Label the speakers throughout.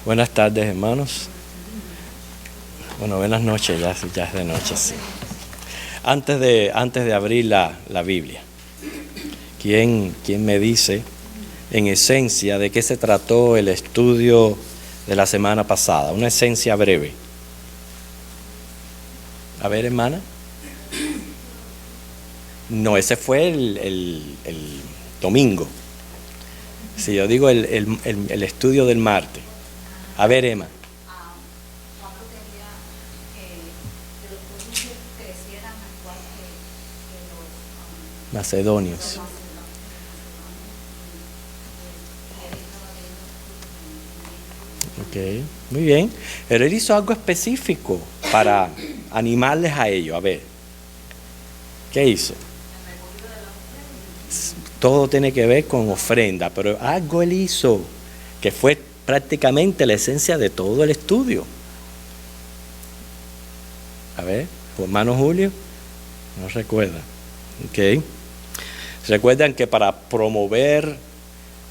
Speaker 1: Buenas tardes, hermanos. Bueno, buenas noches, ya es de noche, sí. Antes de abrir la Biblia, ¿quién me dice, en esencia, de qué se trató el estudio de la semana pasada? Una esencia breve. A ver, hermana. No, ese fue el domingo. Si yo digo el estudio del martes. A ver, Emma.
Speaker 2: Pablo quería que los judíos crecieran al igual que los
Speaker 1: Macedonios. Ok, muy bien. Pero él hizo algo específico para animarles a ello. A ver, ¿qué hizo? Todo tiene que ver con ofrenda, pero algo él hizo que fue prácticamente la esencia de todo el estudio. A ver, hermano Julio, no recuerda. Ok. Recuerdan que para promover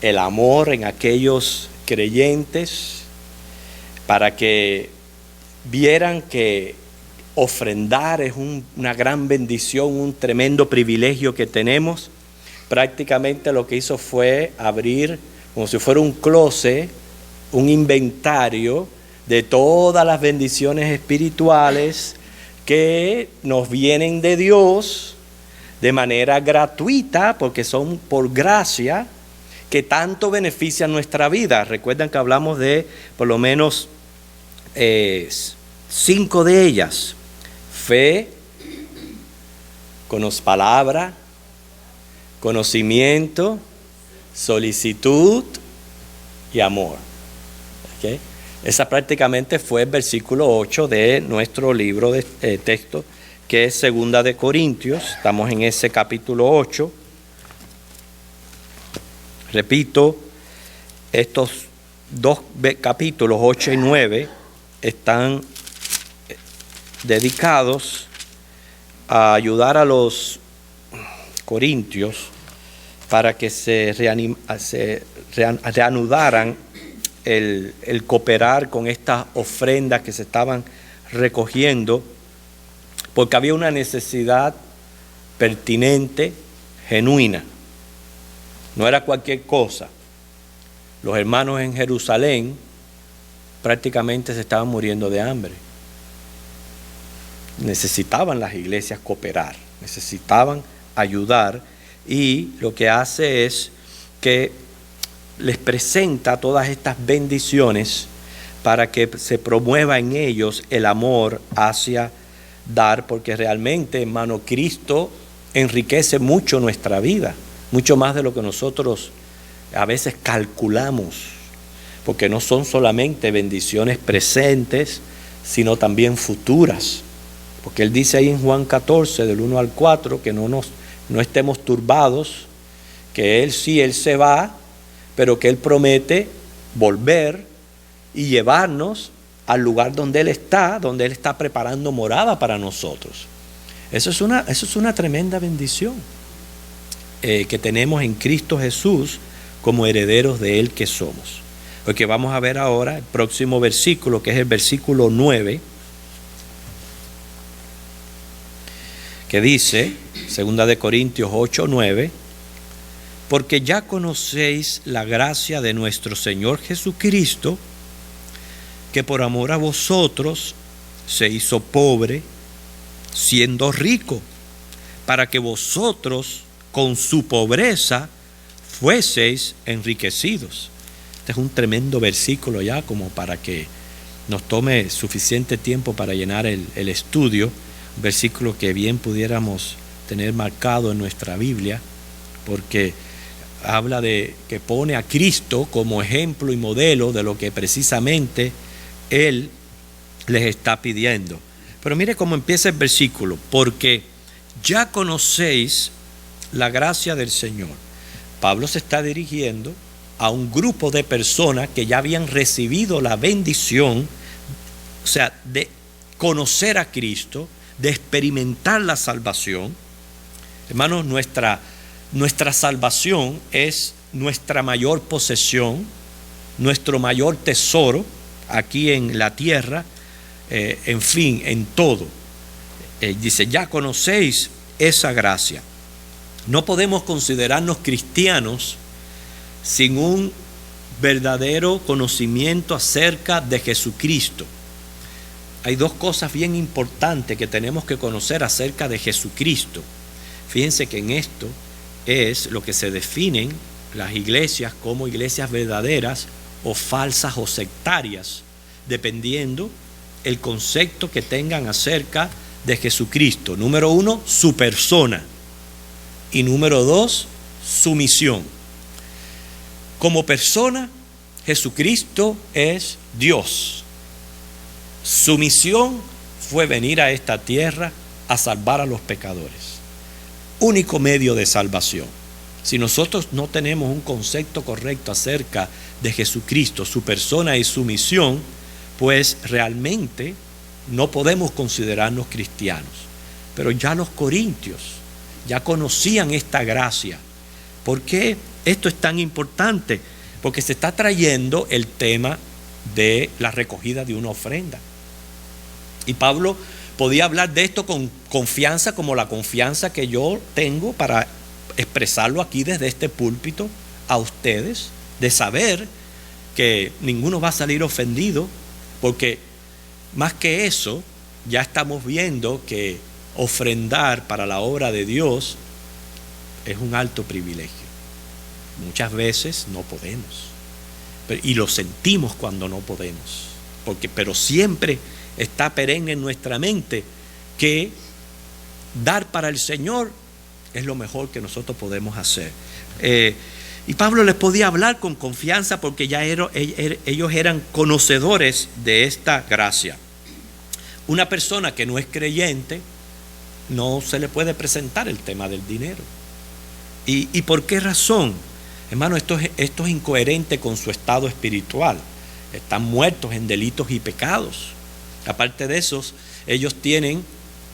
Speaker 1: el amor en aquellos creyentes, para que vieran que ofrendar es una gran bendición, un tremendo privilegio que tenemos, prácticamente lo que hizo fue abrir como si fuera un closet, un inventario de todas las bendiciones espirituales que nos vienen de Dios de manera gratuita, porque son por gracia, que tanto benefician nuestra vida. Recuerdan que hablamos de por lo menos 5 de ellas: fe, palabra, conocimiento, solicitud y amor. ¿Okay? Esa prácticamente fue el versículo 8 de nuestro libro de texto, que es 2 de Corintios. Estamos en ese capítulo 8. Repito, estos dos capítulos, 8 y 9, están dedicados a ayudar a los corintios para que se reanudaran el cooperar con estas ofrendas que se estaban recogiendo, porque había una necesidad pertinente, genuina. No era cualquier cosa. Los hermanos en Jerusalén prácticamente se estaban muriendo de hambre. Necesitaban las iglesias cooperar, necesitaban ayudar, y lo que hace es que les presenta todas estas bendiciones para que se promueva en ellos el amor hacia dar, porque realmente, hermano, Cristo enriquece mucho nuestra vida, mucho más de lo que nosotros a veces calculamos, porque no son solamente bendiciones presentes, sino también futuras. Porque Él dice ahí en Juan 14, del 1 al 4, que no estemos turbados, que Él se va, pero que Él promete volver y llevarnos al lugar donde Él está preparando morada para nosotros. Eso es una tremenda bendición que tenemos en Cristo Jesús como herederos de Él que somos. Porque vamos a ver ahora el próximo versículo, que es el versículo 9, que dice, 2 de Corintios 8, 9, porque ya conocéis la gracia de nuestro Señor Jesucristo, que por amor a vosotros se hizo pobre, siendo rico, para que vosotros con su pobreza fueseis enriquecidos. Este es un tremendo versículo ya, como para que nos tome suficiente tiempo para llenar el estudio. Un versículo que bien pudiéramos tener marcado en nuestra Biblia, porque habla de que pone a Cristo como ejemplo y modelo de lo que precisamente Él les está pidiendo. Pero mire cómo empieza el versículo: porque ya conocéis la gracia del Señor. Pablo se está dirigiendo a un grupo de personas que ya habían recibido la bendición, o sea, de conocer a Cristo, de experimentar la salvación. Hermanos, nuestra salvación es nuestra mayor posesión, nuestro mayor tesoro, aquí en la tierra, en fin, en todo. Dice, ya conocéis esa gracia. No podemos considerarnos cristianos sin un verdadero conocimiento acerca de Jesucristo. Hay dos cosas bien importantes que tenemos que conocer acerca de Jesucristo. Fíjense que en esto es lo que se definen las iglesias como iglesias verdaderas o falsas o sectarias, dependiendo el concepto que tengan acerca de Jesucristo. Número 1, su persona. Y número 2, su misión. Como persona, Jesucristo es Dios. Su misión fue venir a esta tierra a salvar a los pecadores. Único medio de salvación. Si nosotros no tenemos un concepto correcto acerca de Jesucristo, su persona y su misión, pues realmente no podemos considerarnos cristianos. Pero ya los corintios ya conocían esta gracia. ¿Por qué esto es tan importante? Porque se está trayendo el tema de la recogida de una ofrenda. Y Pablo podía hablar de esto con confianza, como la confianza que yo tengo para expresarlo aquí desde este púlpito a ustedes, de saber que ninguno va a salir ofendido, porque más que eso, ya estamos viendo que ofrendar para la obra de Dios es un alto privilegio. Muchas veces no podemos, y lo sentimos cuando no podemos, pero siempre está perenne en nuestra mente que dar para el Señor es lo mejor que nosotros podemos hacer. Y Pablo les podía hablar con confianza porque ya ellos eran conocedores de esta gracia. Una persona que no es creyente, no se le puede presentar el tema del dinero. ¿Y por qué razón? Hermano, esto es incoherente con su estado espiritual. Están muertos en delitos y pecados. Aparte de eso,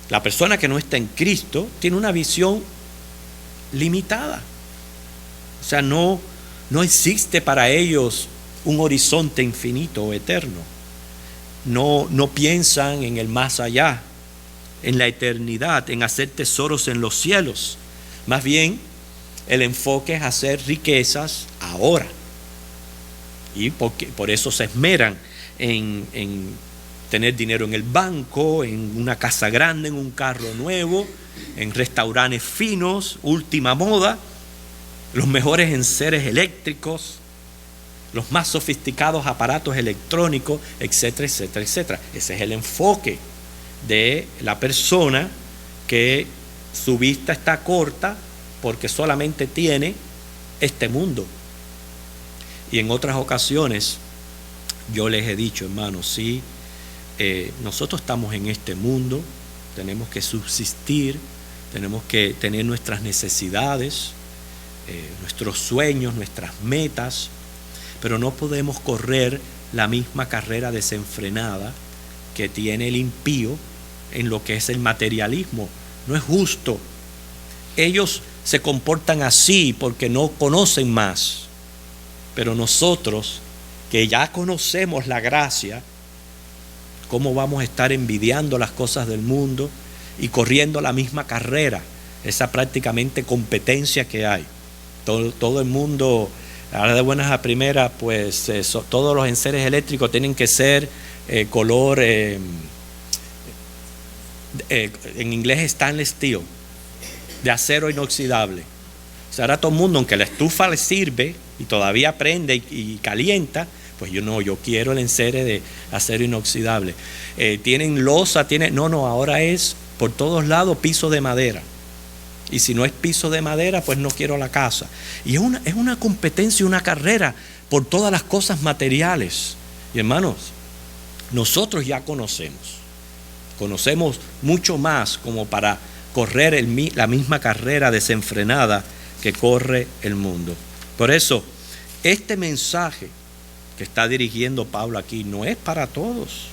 Speaker 1: la persona que no está en Cristo tiene una visión limitada. O sea, no existe para ellos un horizonte infinito o eterno. No piensan en el más allá, en la eternidad, en hacer tesoros en los cielos. Más bien, el enfoque es hacer riquezas ahora. Y por eso se esmeran en tener dinero en el banco, en una casa grande, en un carro nuevo, en restaurantes finos, última moda, los mejores enseres eléctricos, los más sofisticados aparatos electrónicos, etcétera, etcétera, etcétera. Ese es el enfoque de la persona que su vista está corta porque solamente tiene este mundo. Y en otras ocasiones yo les he dicho, hermanos, sí, nosotros estamos en este mundo, tenemos que subsistir, tenemos que tener nuestras necesidades, nuestros sueños, nuestras metas, pero no podemos correr la misma carrera desenfrenada que tiene el impío en lo que es el materialismo. No es justo. Ellos se comportan así porque no conocen más, pero nosotros que ya conocemos la gracia, ¿cómo vamos a estar envidiando las cosas del mundo y corriendo la misma carrera, esa prácticamente competencia que hay? Todo el mundo, ahora de buenas a primeras, pues todos los enseres eléctricos tienen que ser color, en inglés stainless steel, de acero inoxidable. O sea, ahora todo el mundo, aunque la estufa le sirve y todavía prende y calienta, pues yo quiero el ensere de acero inoxidable. Tienen losa, ahora es por todos lados piso de madera. Y si no es piso de madera, pues no quiero la casa. Y es una competencia, una carrera por todas las cosas materiales. Y hermanos, nosotros ya conocemos mucho más como para correr la misma carrera desenfrenada que corre el mundo. Por eso, este mensaje que está dirigiendo Pablo aquí no es para todos,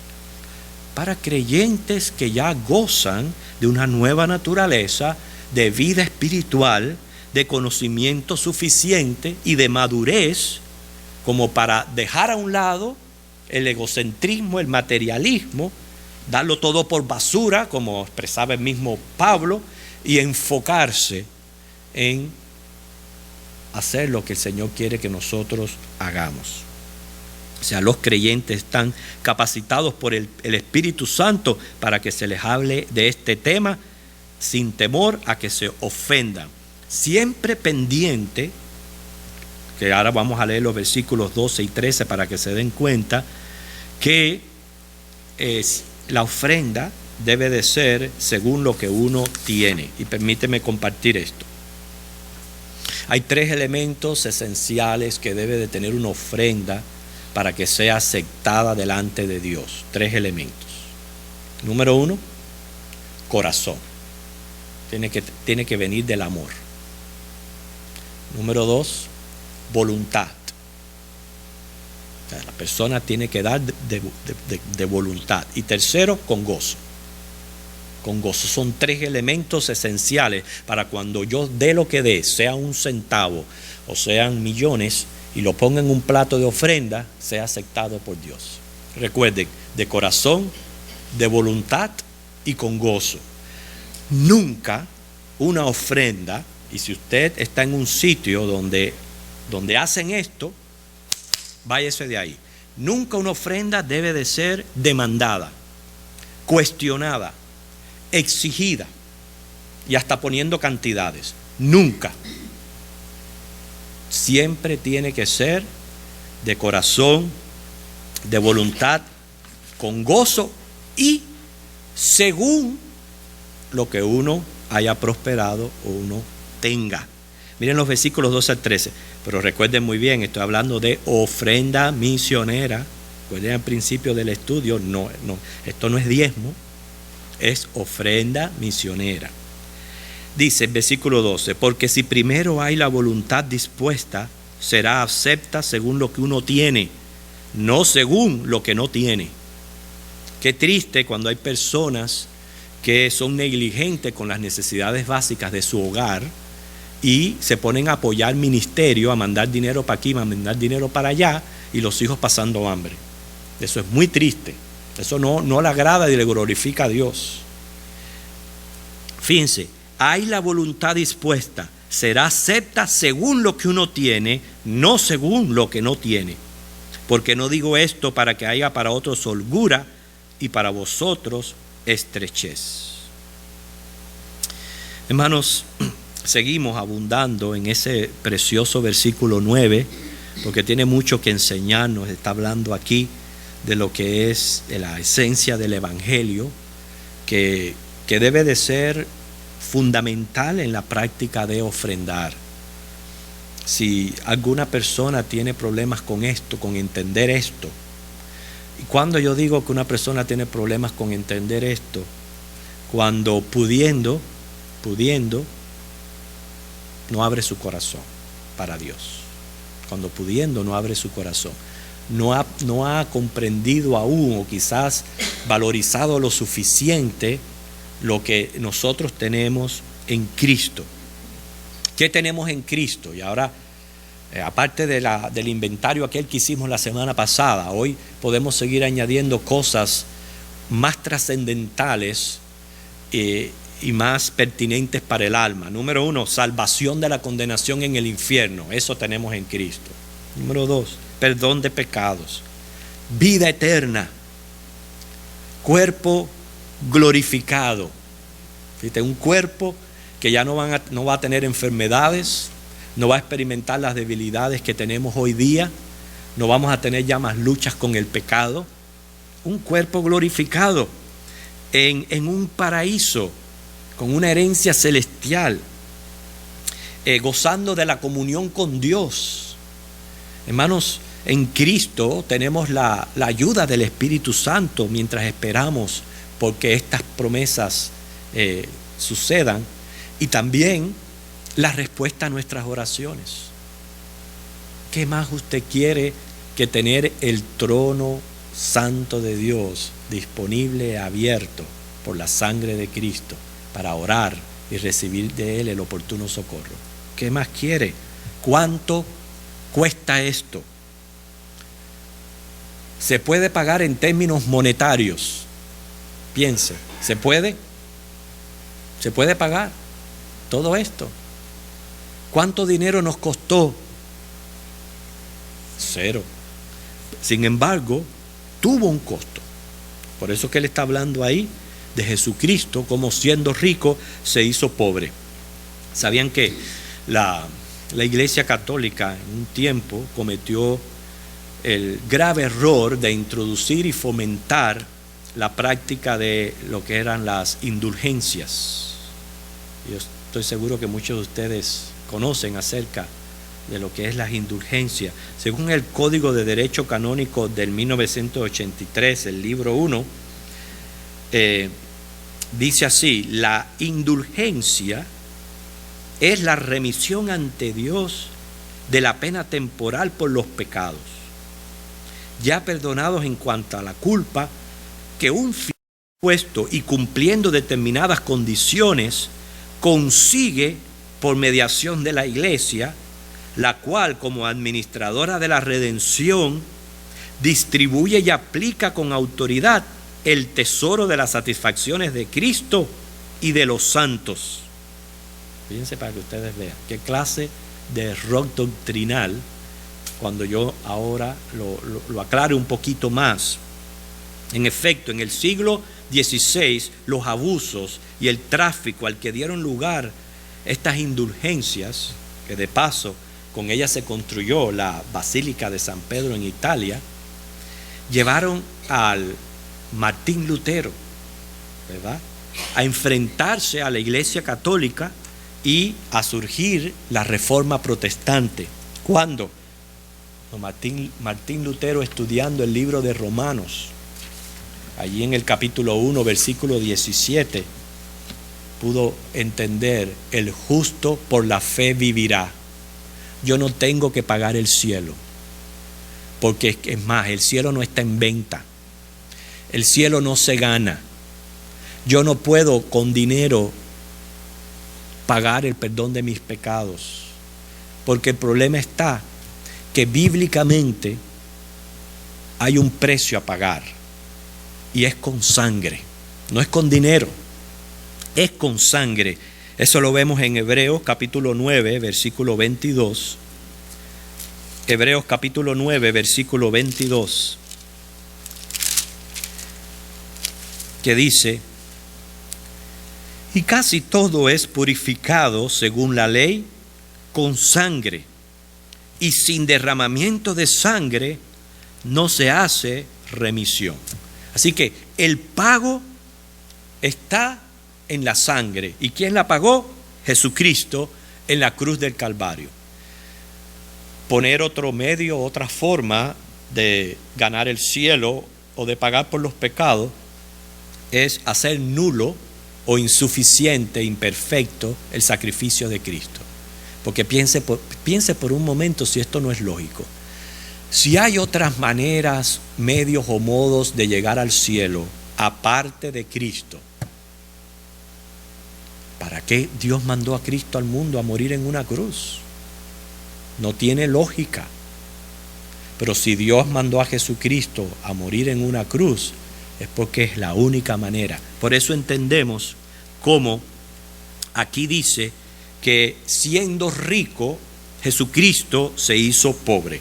Speaker 1: para creyentes que ya gozan de una nueva naturaleza, de vida espiritual, de conocimiento suficiente y de madurez como para dejar a un lado el egocentrismo, el materialismo, darlo todo por basura, como expresaba el mismo Pablo, y enfocarse en hacer lo que el Señor quiere que nosotros hagamos. O sea, los creyentes están capacitados por el Espíritu Santo para que se les hable de este tema sin temor a que se ofendan. Siempre pendiente, que ahora vamos a leer los versículos 12 y 13 para que se den cuenta que la ofrenda debe de ser según lo que uno tiene. Y permíteme compartir esto. Hay 3 elementos esenciales que debe de tener una ofrenda para que sea aceptada delante de Dios. 3 elementos. Número 1, corazón. Tiene que venir del amor. Número 2, voluntad. O sea, la persona tiene que dar de voluntad. Y tercero, con gozo. Con gozo. Son 3 elementos esenciales para cuando yo dé lo que dé, sea 1 centavo o sean millones, y lo ponga en un plato de ofrenda, sea aceptado por Dios. Recuerden, de corazón, de voluntad y con gozo. Nunca una ofrenda, y si usted está en un sitio donde hacen esto, váyase de ahí. Nunca una ofrenda debe de ser demandada, cuestionada, exigida y hasta poniendo cantidades. Nunca. Siempre tiene que ser de corazón, de voluntad, con gozo y según lo que uno haya prosperado o uno tenga. Miren los versículos 12 al 13. Pero recuerden muy bien, estoy hablando de ofrenda misionera. Recuerden al principio del estudio, esto no es diezmo, es ofrenda misionera. Dice el versículo 12, porque si primero hay la voluntad dispuesta, será acepta según lo que uno tiene, no según lo que no tiene. Qué triste cuando hay personas que son negligentes con las necesidades básicas de su hogar y se ponen a apoyar ministerio, a mandar dinero para aquí, a mandar dinero para allá, y los hijos pasando hambre. Eso es muy triste. Eso no le agrada y le glorifica a Dios. Fíjense, hay la voluntad dispuesta, será acepta según lo que uno tiene, no según lo que no tiene. Porque no digo esto para que haya para otros holgura y para vosotros estrechez. Hermanos, seguimos abundando en ese precioso versículo 9, porque tiene mucho que enseñarnos. Está hablando aquí de lo que es la esencia del Evangelio, que debe de ser fundamental en la práctica de ofrendar. Si alguna persona tiene problemas con esto, con entender esto, y cuando yo digo que una persona tiene problemas con entender esto, cuando pudiendo, no abre su corazón para Dios. Cuando pudiendo, no abre su corazón. No ha comprendido aún, o quizás valorizado lo suficiente lo que nosotros tenemos en Cristo. ¿Qué tenemos en Cristo? Y ahora, aparte del inventario aquel que hicimos la semana pasada, hoy podemos seguir añadiendo cosas más trascendentales y más pertinentes para el alma. Número 1, salvación de la condenación en el infierno. Eso tenemos en Cristo. Número 2, perdón de pecados, vida eterna, cuerpo glorificado. Fíjate, un cuerpo que ya no va a tener enfermedades, no va a experimentar las debilidades que tenemos hoy día, no vamos a tener ya más luchas con el pecado. Un cuerpo glorificado en un paraíso con una herencia celestial, gozando de la comunión con Dios. Hermanos, en Cristo tenemos la ayuda del Espíritu Santo mientras esperamos porque estas promesas sucedan, y también la respuesta a nuestras oraciones. ¿Qué más usted quiere que tener el trono santo de Dios disponible, abierto por la sangre de Cristo para orar y recibir de Él el oportuno socorro? ¿Qué más quiere? ¿Cuánto cuesta esto? Se puede pagar en términos monetarios. Piense, ¿se puede? ¿Se puede pagar todo esto? ¿Cuánto dinero nos costó? Cero. Sin embargo, tuvo un costo. Por eso que él está hablando ahí de Jesucristo, como siendo rico se hizo pobre. ¿Sabían que la Iglesia Católica en un tiempo cometió el grave error de introducir y fomentar la práctica de lo que eran las indulgencias? Yo estoy seguro que muchos de ustedes conocen acerca de lo que es las indulgencias. Según el Código de Derecho Canónico del 1983, el libro 1, dice así: la indulgencia es la remisión ante Dios de la pena temporal por los pecados, ya perdonados en cuanto a la culpa, que un fiel puesto y cumpliendo determinadas condiciones consigue por mediación de la Iglesia, la cual, como administradora de la redención, distribuye y aplica con autoridad el tesoro de las satisfacciones de Cristo y de los santos. Fíjense para que ustedes vean qué clase de error doctrinal, cuando yo ahora lo aclaro un poquito más. En efecto, en el siglo XVI, los abusos y el tráfico al que dieron lugar estas indulgencias, que de paso con ellas se construyó la Basílica de San Pedro en Italia, llevaron al Martín Lutero, ¿verdad?, a enfrentarse a la Iglesia Católica y a surgir la Reforma Protestante. ¿Cuándo? Martín Lutero, estudiando el libro de Romanos, allí en el capítulo 1, versículo 17, pudo entender: el justo por la fe vivirá. Yo no tengo que pagar el cielo, porque es más, el cielo no está en venta, el cielo no se gana. Yo no puedo con dinero pagar el perdón de mis pecados, porque el problema está que bíblicamente hay un precio a pagar, y es con sangre, no es con dinero, es con sangre. Eso lo vemos en Hebreos capítulo 9, versículo 22. Hebreos capítulo 9, versículo 22, que dice: y casi todo es purificado según la ley con sangre, y sin derramamiento de sangre no se hace remisión. Así que el pago está en la sangre. ¿Y quién la pagó? Jesucristo en la cruz del Calvario. Poner otro medio, otra forma de ganar el cielo o de pagar por los pecados es hacer nulo o insuficiente, imperfecto el sacrificio de Cristo. Porque piense por un momento si esto no es lógico. Si hay otras maneras, medios o modos de llegar al cielo aparte de Cristo, ¿para qué Dios mandó a Cristo al mundo a morir en una cruz? No tiene lógica. Pero si Dios mandó a Jesucristo a morir en una cruz, es porque es la única manera. Por eso entendemos cómo aquí dice que siendo rico, Jesucristo se hizo pobre.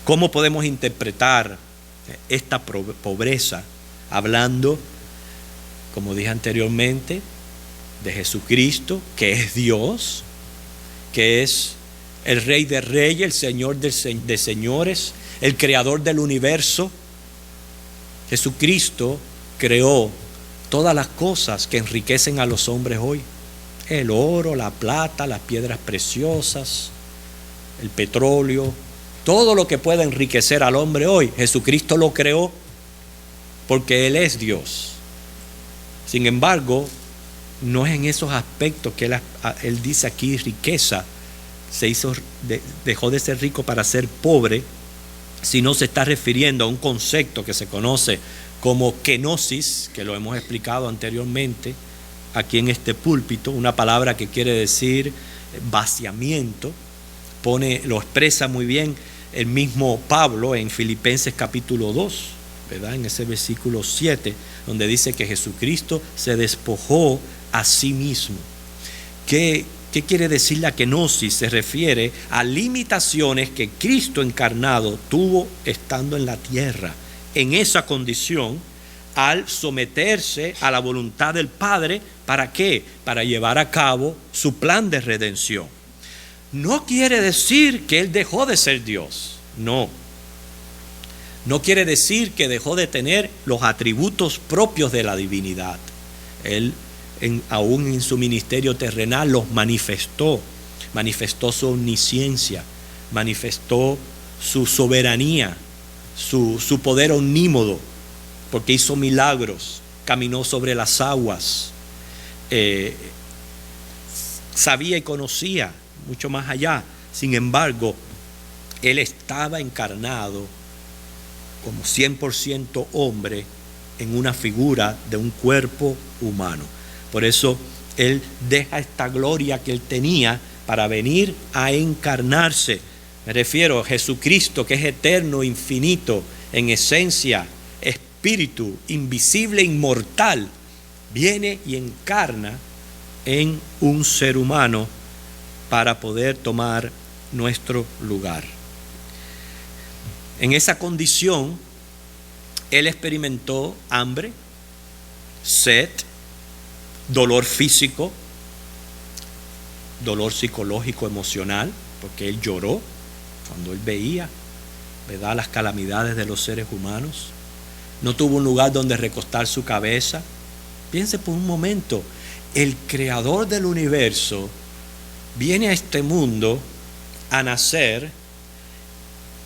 Speaker 1: ¿Cómo podemos interpretar esta pobreza? Hablando, como dije anteriormente, de Jesucristo, que es Dios, que es el Rey de Reyes, el Señor de señores, el Creador del universo. Jesucristo creó todas las cosas que enriquecen a los hombres hoy: el oro, la plata, las piedras preciosas, el petróleo, todo lo que pueda enriquecer al hombre hoy. Jesucristo lo creó porque Él es Dios. Sin embargo, no es en esos aspectos que él dice aquí riqueza, dejó de ser rico para ser pobre, sino se está refiriendo a un concepto que se conoce como kenosis, que lo hemos explicado anteriormente aquí en este púlpito, una palabra que quiere decir vaciamiento. Lo expresa muy bien el mismo Pablo en Filipenses capítulo 2, ¿verdad? En ese versículo 7, donde dice que Jesucristo se despojó a sí mismo. ¿Qué quiere decir la kenosis? Se refiere a limitaciones que Cristo encarnado tuvo estando en la tierra. En esa condición, al someterse a la voluntad del Padre, ¿para qué? Para llevar a cabo su plan de redención. No quiere decir que Él dejó de ser Dios, no. No quiere decir que dejó de tener los atributos propios de la divinidad. Él, aún en su ministerio terrenal, los manifestó su omnisciencia, manifestó su soberanía, su poder omnímodo, porque hizo milagros, caminó sobre las aguas, sabía y conocía mucho más allá. Sin embargo, Él estaba encarnado como 100% hombre en una figura de un cuerpo humano. Por eso Él deja esta gloria que Él tenía para venir a encarnarse. Me refiero a Jesucristo, que es eterno, infinito, en esencia, espíritu, invisible, inmortal. Viene y encarna en un ser humano para poder tomar nuestro lugar. En esa condición, Él experimentó hambre, sed, dolor físico, dolor psicológico, emocional, porque Él lloró cuando Él veía, ¿verdad?, las calamidades de los seres humanos. No tuvo un lugar donde recostar su cabeza. Piense por un momento, el creador del universo viene a este mundo a nacer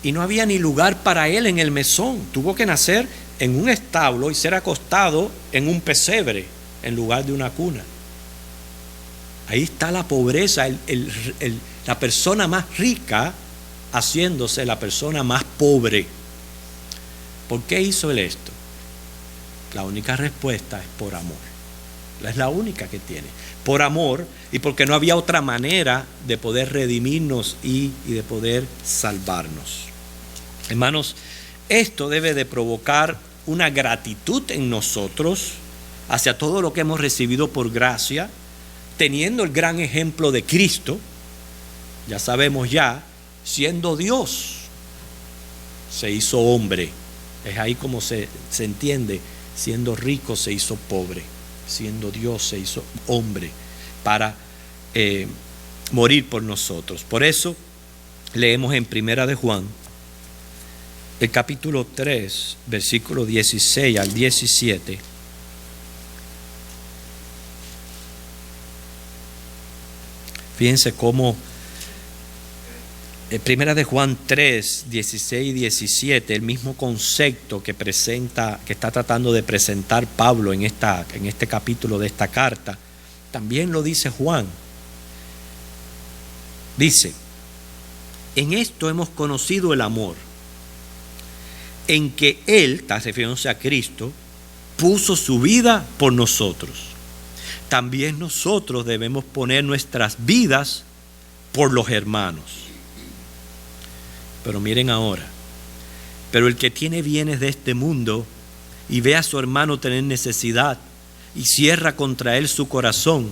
Speaker 1: y no había ni lugar para Él en el mesón. Tuvo que nacer en un establo y ser acostado en un pesebre en lugar de una cuna. Ahí está la pobreza, la persona más rica haciéndose la persona más pobre. ¿Por qué hizo Él esto? La única respuesta es por amor. Es la única que tiene. Por amor, y porque no había otra manera de poder redimirnos y de poder salvarnos. Hermanos, esto debe de provocar una gratitud en nosotros hacia todo lo que hemos recibido por gracia, teniendo el gran ejemplo de Cristo. Ya sabemos ya, siendo Dios, se hizo hombre. Es ahí como se entiende, siendo rico se hizo pobre, siendo Dios se hizo hombre para morir por nosotros. Por eso leemos en Primera de Juan, el capítulo 3, versículo 16 al 17. Fíjense cómo Primera de Juan 3, 16 y 17, el mismo concepto que está tratando de presentar Pablo en este capítulo de esta carta, también lo dice Juan. Dice: en esto hemos conocido el amor, en que Él, está refiriéndose a Cristo, puso su vida por nosotros. También nosotros debemos poner nuestras vidas por los hermanos. Pero miren ahora, pero el que tiene bienes de este mundo y ve a su hermano tener necesidad y cierra contra él su corazón,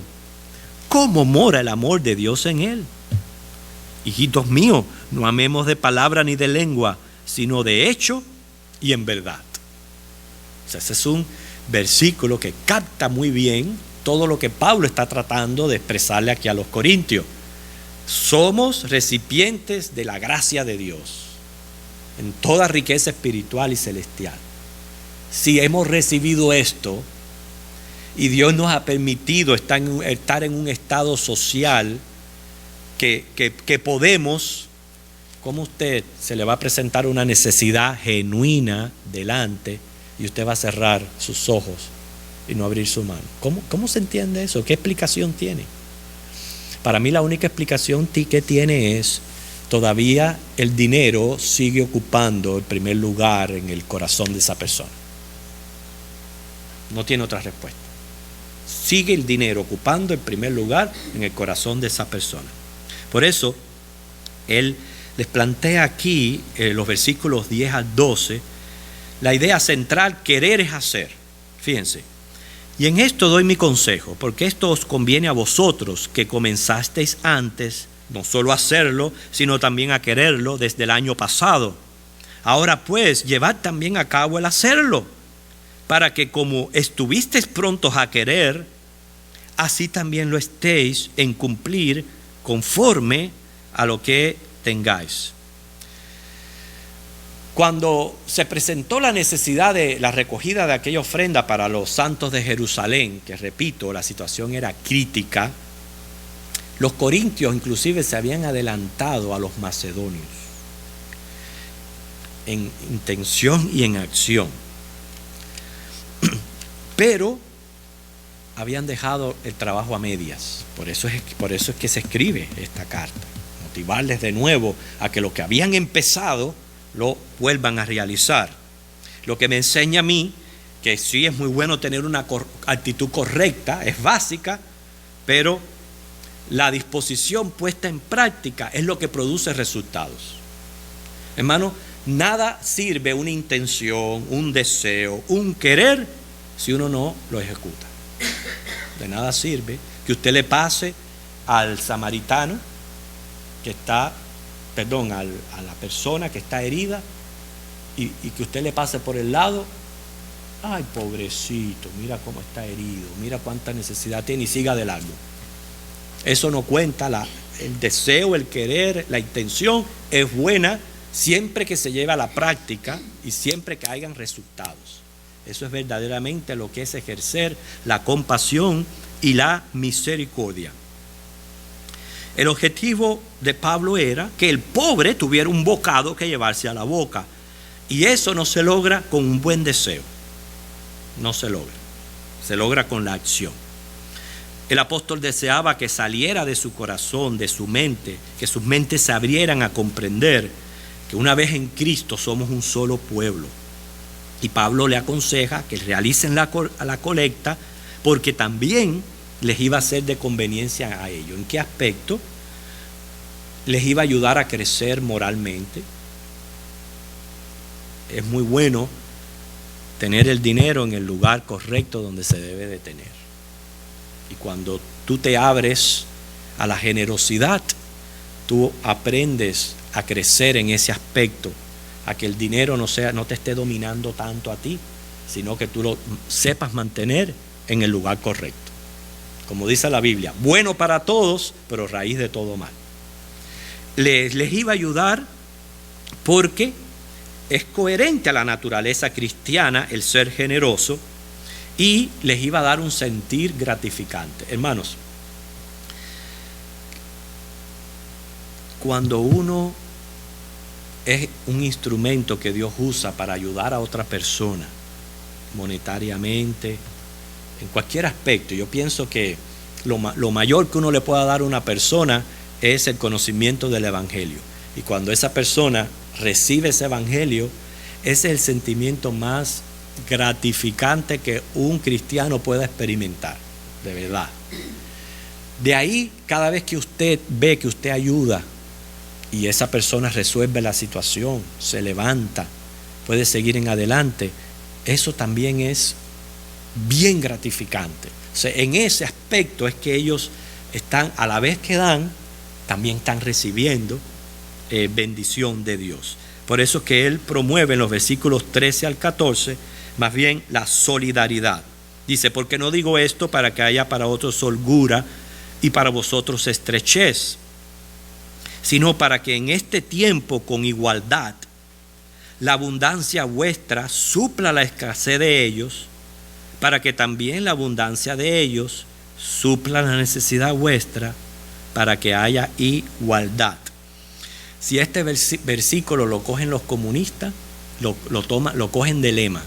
Speaker 1: ¿cómo mora el amor de Dios en él? Hijitos míos, no amemos de palabra ni de lengua, sino de hecho y en verdad. O sea, ese es un versículo que capta muy bien todo lo que Pablo está tratando de expresarle aquí a los corintios. Somos recipientes de la gracia de Dios en toda riqueza espiritual y celestial. Si hemos recibido esto y Dios nos ha permitido estar en un estado social que podemos, ¿cómo usted se le va a presentar una necesidad genuina delante y usted va a cerrar sus ojos y no abrir su mano? ¿Cómo se entiende eso? ¿Qué explicación tiene? Para mí la única explicación que tiene es: todavía el dinero sigue ocupando el primer lugar en el corazón de esa persona. No tiene otra respuesta. Sigue el dinero ocupando el primer lugar en el corazón de esa persona. Por eso, Él les plantea aquí los versículos 10 al 12, la idea central: querer es hacer. Fíjense. Y en esto doy mi consejo, porque esto os conviene a vosotros que comenzasteis antes, no solo a hacerlo, sino también a quererlo desde el año pasado. Ahora pues, llevad también a cabo el hacerlo, para que como estuvisteis prontos a querer, así también lo estéis en cumplir conforme a lo que tengáis. Cuando se presentó la necesidad de la recogida de aquella ofrenda para los santos de Jerusalén, que repito, la situación era crítica, los corintios inclusive se habían adelantado a los macedonios en intención y en acción, pero habían dejado el trabajo a medias. Por eso es que se escribe esta carta, motivarles de nuevo a que lo que habían empezado lo vuelvan a realizar. Lo que me enseña a mí que sí es muy bueno tener una actitud correcta, es básica, pero la disposición puesta en práctica es lo que produce resultados. Hermano, nada sirve una intención, un deseo, un querer si uno no lo ejecuta. De nada sirve que usted le pase al samaritano que está, a la persona que está herida y que usted le pase por el lado. Ay, pobrecito, mira cómo está herido, mira cuánta necesidad tiene, y siga de largo. Eso no cuenta. El deseo, el querer, la intención es buena siempre que se lleve a la práctica y siempre que hayan resultados. Eso es verdaderamente lo que es ejercer la compasión y la misericordia. El objetivo de Pablo era que el pobre tuviera un bocado que llevarse a la boca. Y eso no se logra con un buen deseo. No se logra. Se logra con la acción. El apóstol deseaba que saliera de su corazón, de su mente, que sus mentes se abrieran a comprender que una vez en Cristo somos un solo pueblo. Y Pablo le aconseja que realicen la colecta, porque también les iba a ser de conveniencia a ellos. ¿En qué aspecto? Les iba a ayudar a crecer moralmente. Es muy bueno tener el dinero en el lugar correcto donde se debe de tener. Y cuando tú te abres a la generosidad, tú aprendes a crecer en ese aspecto, a que el dinero no te esté dominando tanto a ti, sino que tú lo sepas mantener en el lugar correcto. Como dice la Biblia, bueno para todos, pero raíz de todo mal. Les iba a ayudar porque es coherente a la naturaleza cristiana el ser generoso, y les iba a dar un sentir gratificante. Hermanos, cuando uno es un instrumento que Dios usa para ayudar a otra persona, monetariamente, en cualquier aspecto, yo pienso que lo mayor que uno le pueda dar a una persona es el conocimiento del Evangelio. Y cuando esa persona recibe ese Evangelio, ese es el sentimiento más gratificante que un cristiano pueda experimentar, de verdad. De ahí, cada vez que usted ve que usted ayuda y esa persona resuelve la situación, se levanta, puede seguir en adelante, eso también es bien gratificante. O sea, en ese aspecto es que ellos están, a la vez que dan, también están recibiendo bendición de Dios. Por eso que él promueve en los versículos 13 al 14 más bien la solidaridad. Dice, porque no digo esto para que haya para otros holgura y para vosotros estrechez, sino para que en este tiempo con igualdad la abundancia vuestra supla la escasez de ellos, para que también la abundancia de ellos supla la necesidad vuestra, para que haya igualdad. Si este versículo lo cogen los comunistas, lo cogen de lema.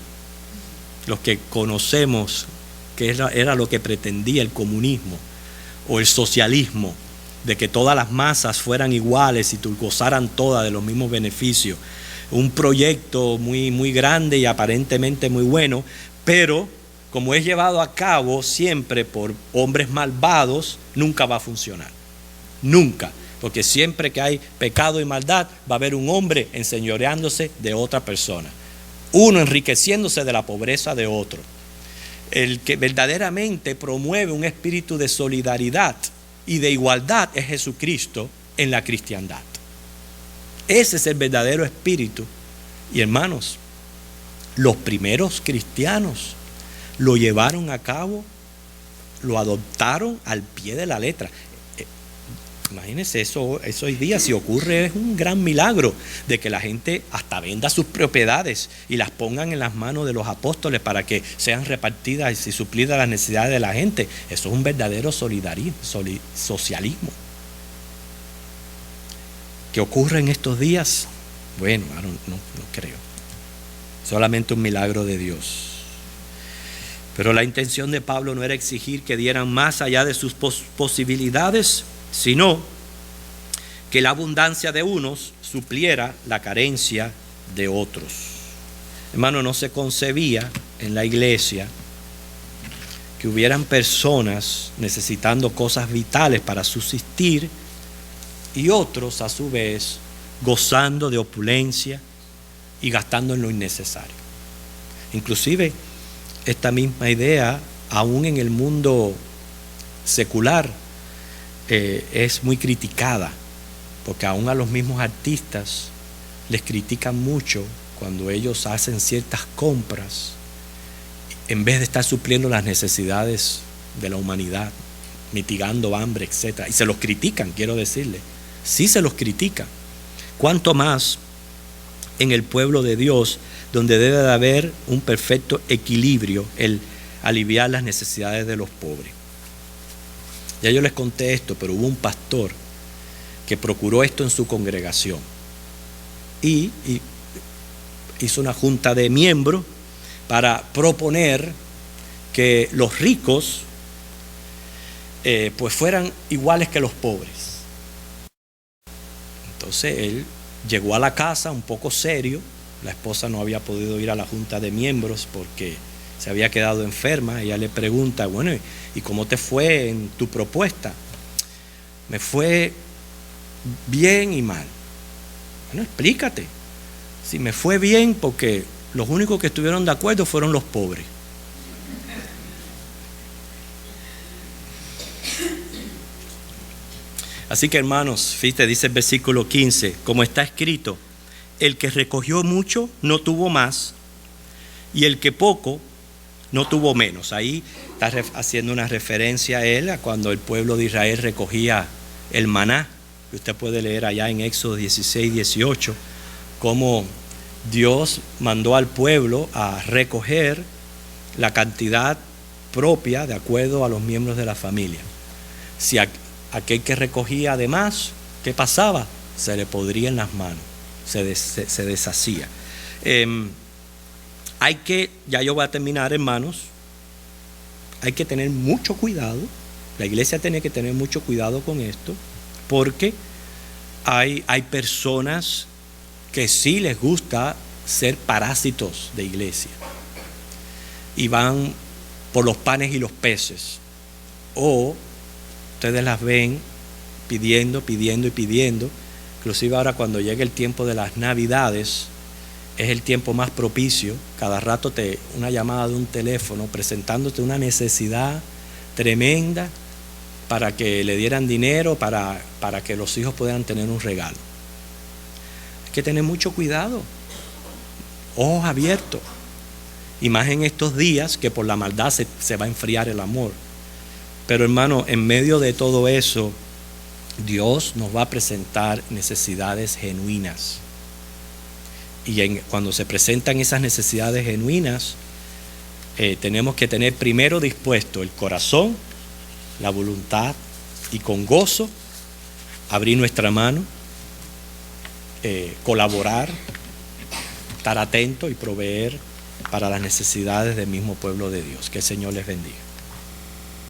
Speaker 1: Los que conocemos que era lo que pretendía el comunismo o el socialismo, de que todas las masas fueran iguales y gozaran todas de los mismos beneficios. Un proyecto muy, muy grande y aparentemente muy bueno, pero como es llevado a cabo siempre por hombres malvados, nunca va a funcionar. Nunca. Porque siempre que hay pecado y maldad, va a haber un hombre enseñoreándose de otra persona. Uno enriqueciéndose de la pobreza de otro. El que verdaderamente promueve un espíritu de solidaridad y de igualdad es Jesucristo en la cristiandad. Ese es el verdadero espíritu. Y hermanos, los primeros cristianos lo llevaron a cabo, lo adoptaron al pie de la letra. Imagínense eso hoy día, si ocurre, es un gran milagro de que la gente hasta venda sus propiedades y las pongan en las manos de los apóstoles para que sean repartidas y suplidas las necesidades de la gente. Eso es un verdadero socialismo. ¿Qué ocurre en estos días? Bueno, no creo. Solamente un milagro de Dios. Pero la intención de Pablo no era exigir que dieran más allá de sus posibilidades, sino que la abundancia de unos supliera la carencia de otros. Hermano, no se concebía en la iglesia que hubieran personas necesitando cosas vitales para subsistir y otros a su vez gozando de opulencia y gastando en lo innecesario. Inclusive esta misma idea, aún en el mundo secular, es muy criticada, porque aún a los mismos artistas les critican mucho cuando ellos hacen ciertas compras en vez de estar supliendo las necesidades de la humanidad, mitigando hambre, etc. Y se los critican, quiero decirle, sí se los critican. Cuanto más en el pueblo de Dios, donde debe de haber un perfecto equilibrio, el aliviar las necesidades de los pobres. Ya yo les conté esto, pero hubo un pastor que procuró esto en su congregación y hizo una junta de miembros para proponer que los ricos pues fueran iguales que los pobres. Entonces él llegó a la casa un poco serio. La esposa no había podido ir a la junta de miembros porque se había quedado enferma. Ella le pregunta, bueno, ¿y cómo te fue en tu propuesta? Me fue bien y mal. Bueno, explícate. Si me fue bien, porque los únicos que estuvieron de acuerdo fueron los pobres. Así que hermanos, fíjate, dice el versículo 15, como está escrito, el que recogió mucho no tuvo más, y el que poco no tuvo menos. Ahí está haciendo una referencia a él, a cuando el pueblo de Israel recogía el maná, que usted puede leer allá en Éxodo 16, 18, cómo Dios mandó al pueblo a recoger la cantidad propia de acuerdo a los miembros de la familia. Si aquel que recogía además, ¿qué pasaba? Se le podría en las manos, se deshacía. Ya yo voy a terminar, hermanos, hay que tener mucho cuidado, la iglesia tiene que tener mucho cuidado con esto, porque hay personas que sí les gusta ser parásitos de iglesia y van por los panes y los peces, o ustedes las ven pidiendo. Inclusive ahora cuando llega el tiempo de las Navidades, es el tiempo más propicio. Cada rato una llamada de un teléfono presentándote una necesidad tremenda para que le dieran dinero, para que los hijos puedan tener un regalo. Hay que tener mucho cuidado, ojos abiertos, y más en estos días que por la maldad se va a enfriar el amor. Pero hermano, en medio de todo eso, Dios nos va a presentar necesidades genuinas. Y cuando se presentan esas necesidades genuinas, tenemos que tener primero dispuesto el corazón, la voluntad, y con gozo abrir nuestra mano, colaborar, estar atento y proveer para las necesidades del mismo pueblo de Dios. Que el Señor les bendiga.